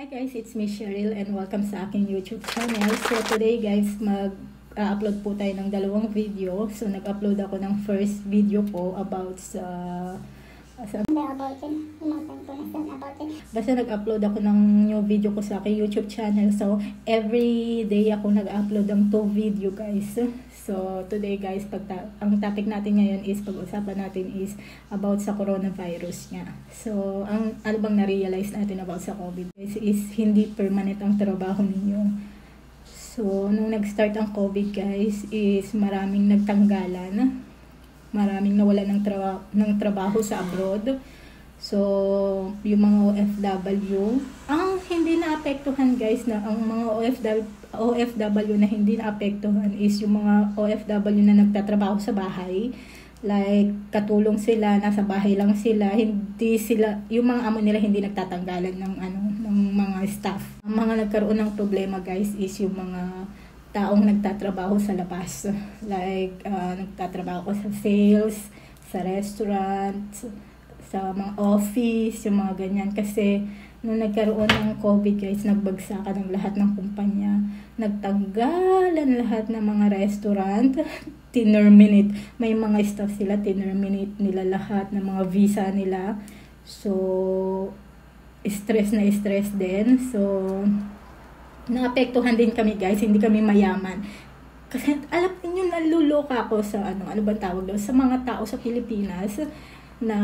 Hi guys, it's me Cheryl and welcome sa aking YouTube channel. So today guys, mag-upload po tayo ng dalawang video. So nag-upload ako ng first video ko about basta nag-upload ako ng new video ko sa aking YouTube channel. So every day ako nag-upload ng 2 video guys. So today guys, ang topic natin ngayon is pag-usapan natin is about sa coronavirus nga. So ano bang na-realize natin about sa COVID guys is hindi permanent ang trabaho ninyo. So nung nag-start ang COVID guys is maraming nagtanggalan. Maraming nawala ng trabaho sa abroad. So, yung mga OFW, ang hindi naapektuhan guys na ang mga OFW na hindi naapektuhan is yung mga OFW na nagtatrabaho sa bahay. Like, katulong sila, nasa bahay lang sila, hindi sila, yung mga amo nila hindi nagtatanggalan ng mga staff. Ang mga nagkaroon ng problema guys is yung mga taong nagtatrabaho sa labas. Like, nagtatrabaho sa sales, sa restaurant, sa mga office, yung mga ganyan. Kasi, nung nagkaroon ng COVID guys, nagbagsakan ng lahat ng kumpanya. Nagtanggalan lahat ng mga restaurant. Tinerminate. May mga staff sila, tinerminate nila lahat ng mga visa nila. So, stress na stress din. So, naapektuhan din kami guys, hindi kami mayaman. Kasi alam niyo naluloka ako sa ano bang tawag doon, sa mga tao sa Pilipinas na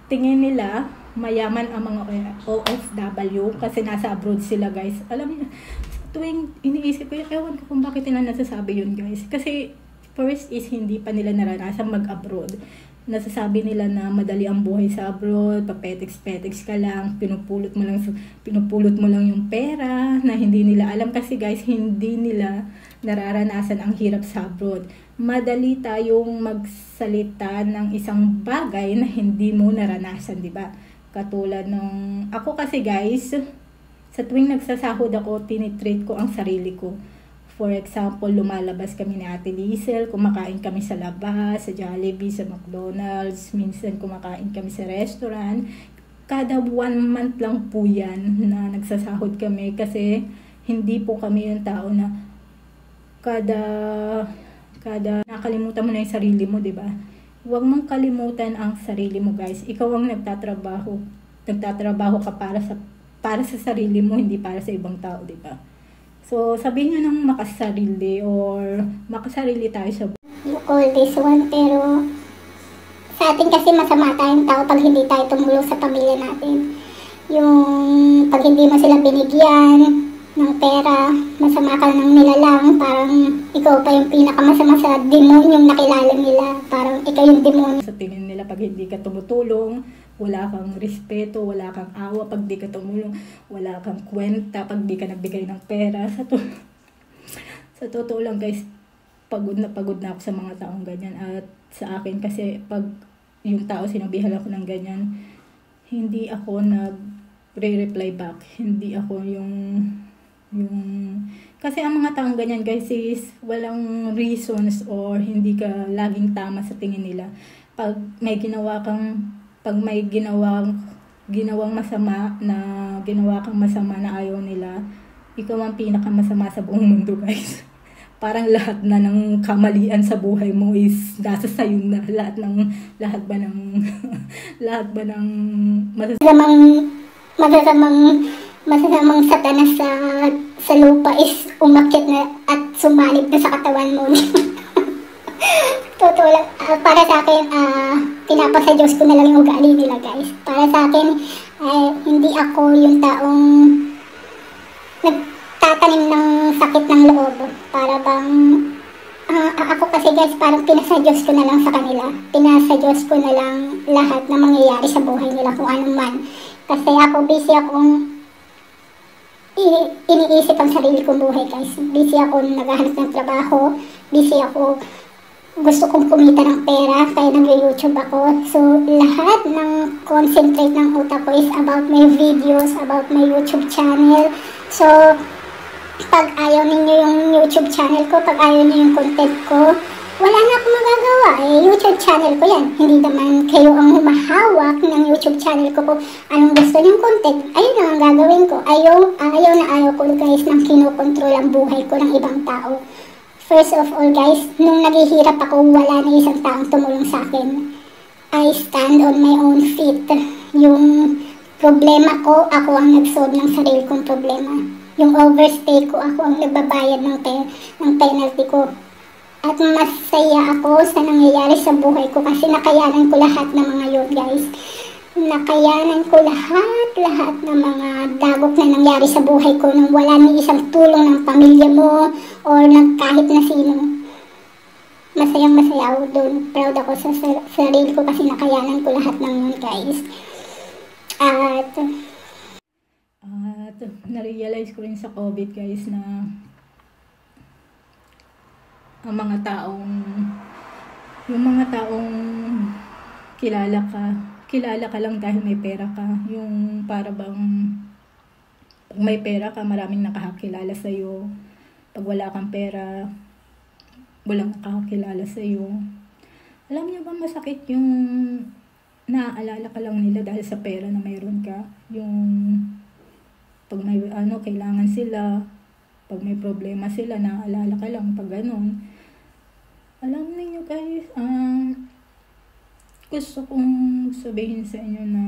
tingin nila mayaman ang mga OFW kasi nasa abroad sila guys. Alam niyo, tuwing iniisip ko, ewan ko kung bakit nila nasasabi yun guys. Kasi first is hindi pa nila naranasan mag-abroad. Nasasabi nila na madali ang buhay sa abroad, papetex-petex ka lang, pinupulot mo lang yung pera na hindi nila alam kasi guys, hindi nila nararanasan ang hirap sa abroad. Madali tayong magsalita ng isang bagay na hindi mo naranasan, di ba? Katulad ng ako kasi guys, sa tuwing nagsasahod ako, tinitreat ko ang sarili ko. For example, lumalabas kami ni Ate Liesel, kumakain kami sa labas, sa Jollibee, sa McDonald's, minsan kumakain kami sa restaurant. Kada 1 month lang po yan na nagsasahod kami kasi hindi po kami yung tao na kada nakalimutan mo na yung sarili mo, di ba? Huwag mong kalimutan ang sarili mo guys. Ikaw ang nagtatrabaho ka para sa sarili mo, hindi para sa ibang tao, di ba? So, sabihin nyo ng makasarili or makasarili tayo sa buhay. You call this one, pero sa atin kasi masama tayong tao pag hindi tayo tumulong sa pamilya natin. Yung pag hindi mo sila binigyan ng pera, masama ka ng nilalang, parang ikaw pa yung pinakamasama sa demonyong nakilala nila. Parang ikaw yung demonyo. Sa tingin nila pag hindi ka tumutulong, wala kang respeto, wala kang awa pag di ka tumulong, wala kang kwenta pag di ka nagbigay ng pera. Sa totoo lang guys, pagod na ako sa mga taong ganyan. At sa akin kasi pag yung tao sinabihan ako ng ganyan, hindi ako nag-reply back. Hindi ako yung kasi ang mga taong ganyan guys is walang reasons or hindi ka laging tama sa tingin nila. Pag may ginawang masama na ayaw nila, ikaw ang pinakamasama sa buong mundo guys. Parang lahat na ng kamalian sa buhay mo is nasa sayo na. Lahat ba ng masasamang satanas sa lupa is umakyat na at sumalib na sa katawan mo. Totoo lang, para sa akin, pinapasa Diyos ko na lang yung ugali nila guys. Para sa akin, hindi ako yung taong nagtatanim ng sakit ng loob. Para bang, ako kasi guys, parang pinasa Diyos ko na lang sa kanila. Pinasa Diyos ko na lang lahat na mangyayari sa buhay nila kung ano man. Kasi ako, busy akong iniisip ang sarili kong buhay guys. Busy ako naghahanap ng trabaho. Busy ako gusto kong kumita ng pera, kaya nag-YouTube ako. So, lahat ng concentrate ng utak ko is about my videos, about my YouTube channel. So, pag ayaw ninyo yung YouTube channel ko, pag ayaw niyo yung content ko, wala na akong magagawa. YouTube channel ko yan. Hindi naman kayo ang humahawak ng YouTube channel ko kung anong gusto niyong content. Ayun lang ang gagawin ko. Ayaw ko guys nang kinokontrol ang buhay ko ng ibang tao. First of all guys, nung naghihirap ako, wala na isang taong tumulong sa akin. I stand on my own feet. Yung problema ko, ako ang nag-solve ng sarili kong problema. Yung overstay ko, ako ang nagbabayad ng penalty ko. At masaya ako sa nangyayari sa buhay ko kasi nakayanan ko lahat ng mga yun guys. Nakayanan ko lahat ng mga dagok na nangyari sa buhay ko nang wala ni isang tulong ng pamilya mo or ng kahit na sino. Masayang-masaya ako doon. Proud ako sa sarili ko kasi nakayanan ko lahat ng yun guys. At na-realize ko rin sa COVID guys na ang mga taong kilala ka lang dahil may pera ka. Yung para bang pag may pera ka, maraming nakakakilala sa'yo. Pag wala kang pera, walang nakakakilala sa'yo. Alam niyo ba masakit yung naaalala ka lang nila dahil sa pera na mayroon ka? Yung pag may kailangan sila, pag may problema sila, naaalala ka lang pag ganun. Alam niyo guys, gusto kong sabihin sa inyo na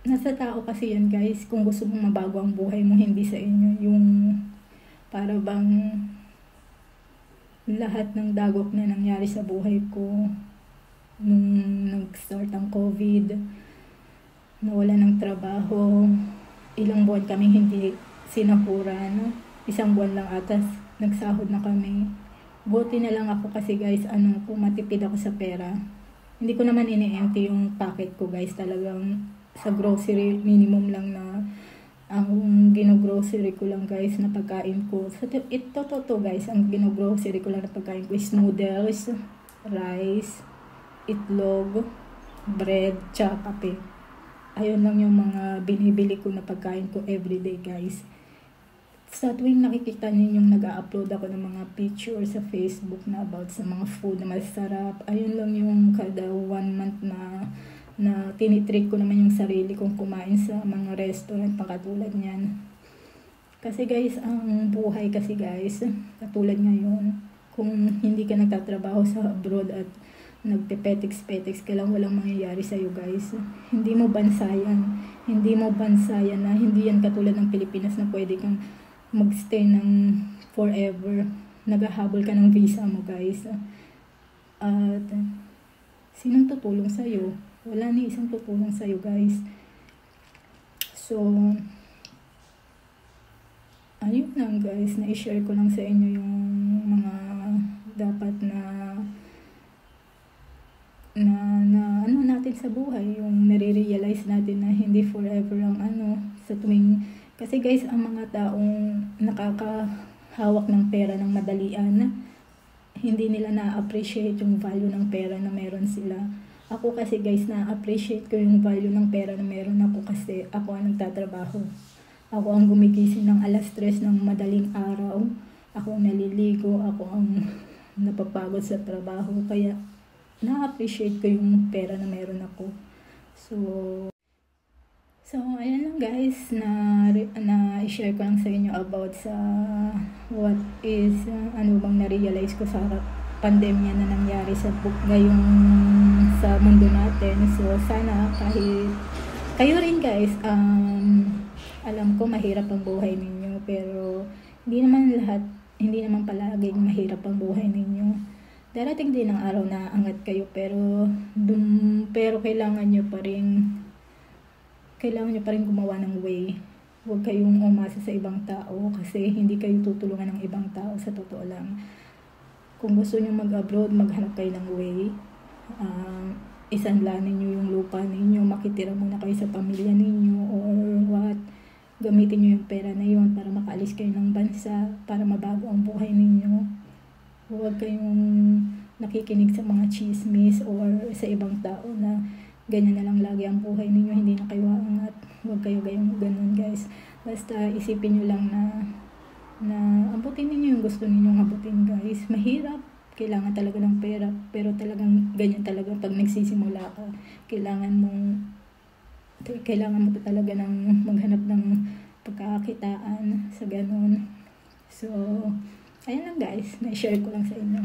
nasa tao kasi yan guys. Kung gusto mong mabago ang buhay mo, hindi sa inyo. Yung para bang lahat ng dagok na nangyari sa buhay ko nung nag-start ang COVID, nawala ng trabaho, ilang buwan kaming hindi sinapuran, isang buwan lang atas nagsahod na kami. Buti na lang ako kasi guys, matipid ako sa pera. Hindi ko naman ini-empty yung packet ko guys. Talagang sa grocery, minimum lang na ang gino-grocery ko lang guys na pagkain ko. Ito guys, ang gino-grocery ko lang na pagkain ko is noodles, rice, itlog, bread, tsaka kape. Ayun lang yung mga binibili ko na pagkain ko everyday guys. Sa tuwing nakikita niyo yung nag-upload ako ng mga picture sa Facebook na about sa mga food na masarap, ayun lang yung kada 1 month na tinitreat ko naman yung sarili kong kumain sa mga restaurant pangkatulad niyan. Kasi guys, ang buhay kasi guys, katulad ngayon, kung hindi ka nagtatrabaho sa abroad at nagpe-petiks ka lang, walang mangyayari sa'yo guys. Hindi mo bansayan na hindi yan katulad ng Pilipinas na pwede kang magstay ng forever. Naghahabol ka ng visa mo guys. At sinong tutulong sa'yo? Wala ni isang tutulong sa'yo guys. So ayun lang guys, na-share ko lang sa inyo yung mga dapat na natin sa buhay, yung nare-realize natin na hindi forever ang sa tuwing, kasi guys, ang mga taong nakakahawak ng pera ng madalian, hindi nila na-appreciate yung value ng pera na meron sila. Ako kasi guys, na-appreciate ko yung value ng pera na meron ako kasi ako ang nagtatrabaho. Ako ang gumigising ng 3:00 ng madaling araw. Ako ang naliligo, ako ang napapagod sa trabaho. Kaya na-appreciate ko yung pera na meron ako. So ayan lang guys, na-share ko lang sa inyo about sa what is, bang na-realize ko sa pandemya na nangyari ngayong sa mundo natin. So sana kahit kayo rin guys, alam ko mahirap ang buhay ninyo, pero hindi naman palaging mahirap ang buhay ninyo. Darating din ang araw na angat kayo, pero kailangan nyo pa rin gumawa ng way. Huwag kayong umasa sa ibang tao kasi hindi kayo tutulungan ng ibang tao, sa totoo lang. Kung gusto nyo mag-abroad, maghanap kayo ng way. Isanlanin nyo yung lupa ninyo, makitira muna kayo sa pamilya ninyo or what. Gamitin nyo yung pera na yun para makaalis kayo ng bansa, para mabago ang buhay ninyo. Huwag kayong nakikinig sa mga chismis or sa ibang tao na ganyan na lang lagi ang buhay ninyo, hindi na kayo aangat. Huwag kayo ganun guys. Basta isipin nyo lang na na abutin ninyo yung gusto ninyong abutin guys. Mahirap, kailangan talaga ng pera, pero talagang ganyan talaga pag nagsisimula ka. Kailangan mo talaga ng maghanap ng pagkakakitaan sa ganun. So, ayan lang guys, na-share ko lang sa inyo.